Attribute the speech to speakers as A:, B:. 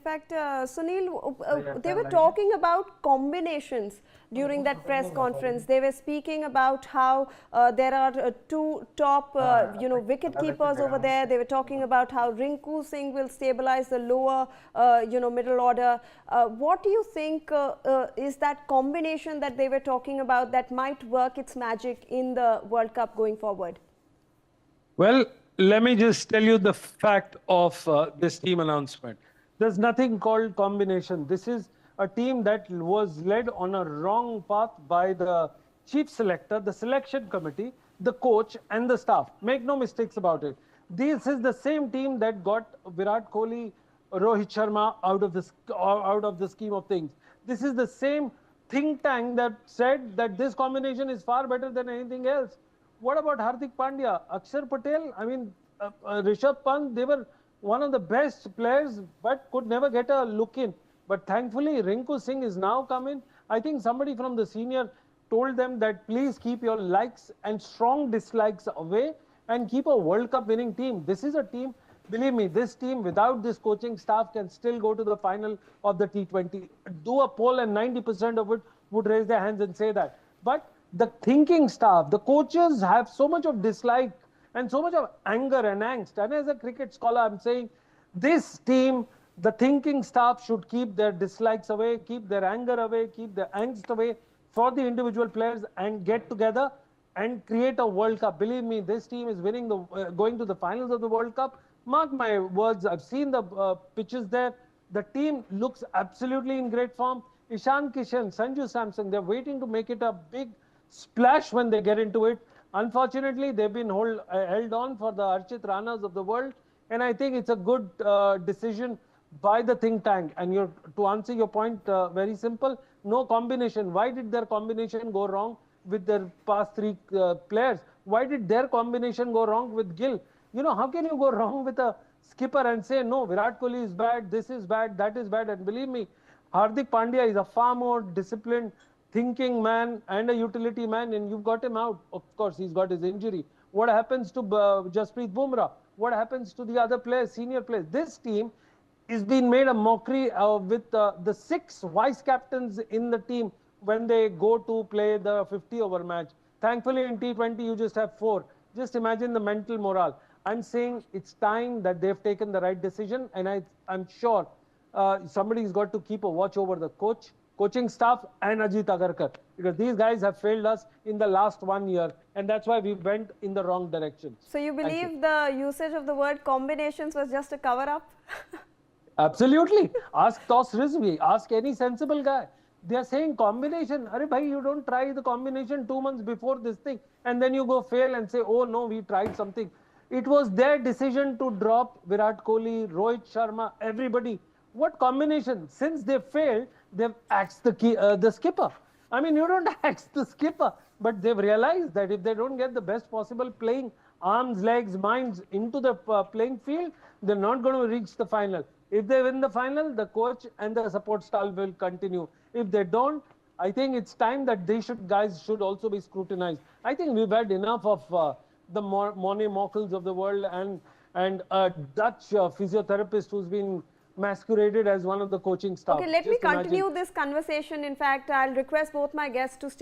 A: fact, Sunil, they were talking about combinations during that press conference. They were speaking about how there are two top, wicket keepers over there. They were talking about how Rinku Singh will stabilize the lower, middle order. What do you think is that combination that they were talking about that might work its magic in the World Cup going forward?
B: Well, let me just tell you the fact of this team announcement. There's nothing called combination. This is a team that was led on a wrong path by the chief selector, the selection committee, the coach and the staff. Make no mistakes about it. This is the same team that got Virat Kohli, Rohit Sharma out of the scheme of things. This is the same think tank that said that this combination is far better than anything else. What about Hardik Pandya, Akshar Patel? I mean, Rishabh Pant, they were one of the best players, but could never get a look in. But thankfully, Rinku Singh is now come in. I think somebody from the senior told them that please keep your likes and strong dislikes away and keep a World Cup winning team. This is a team, believe me, this team without this coaching staff can still go to the final of the T20. Do a poll and 90% of it would raise their hands and say that. But the thinking staff, the coaches have so much of dislike and so much of anger and angst. And as a cricket scholar, I'm saying this team, the thinking staff should keep their dislikes away, keep their anger away, keep their angst away for the individual players and get together and create a World Cup. Believe me, this team is winning going to the finals of the World Cup. Mark my words, I've seen the pitches there. The team looks absolutely in great form. Ishan Kishan, Sanju Samson, they're waiting to make it a big splash when they get into it. Unfortunately, they've been held on for the Archit Ranas of the world. And I think it's a good decision by the think tank. And to answer your point, very simple, no combination. Why did their combination go wrong with their past three players? Why did their combination go wrong with Gill? You know, how can you go wrong with a skipper and say, no, Virat Kohli is bad, this is bad, that is bad. And believe me, Hardik Pandya is a far more disciplined, thinking man and a utility man, and you've got him out. Of course, he's got his injury. What happens to Jasprit Bumrah? What happens to the other players, senior players? This team is being made a mockery with the 6 vice captains in the team when they go to play the 50-over match. Thankfully, in T20, you just have 4. Just imagine the mental morale. I'm saying it's time that they've taken the right decision, and I'm sure somebody's got to keep a watch over the coaching staff and Ajit Agarkar, because these guys have failed us in the last 1 year, and that's why we went in the wrong direction.
A: So you believe the usage of the word combinations was just a cover-up?
B: Absolutely. Ask Toss Rizvi, ask any sensible guy. They are saying combination. Arey bhai, you don't try the combination 2 months before this thing, and then you go fail and say, oh no, we tried something. It was their decision to drop Virat Kohli, Rohit Sharma, everybody. What combination? Since they failed, they've axed the skipper. I mean, you don't axe the skipper, but they've realized that if they don't get the best possible playing arms, legs, minds into the playing field, they're not going to reach the final. If they win the final, the coach and the support staff will continue. If they don't, I think it's time that guys should also be scrutinized. I think we've had enough of the Mone Mockles of the world and a Dutch physiotherapist who's been masqueraded as one of the coaching staff.
A: Okay, let me continue this conversation. In fact, I'll request both my guests to stay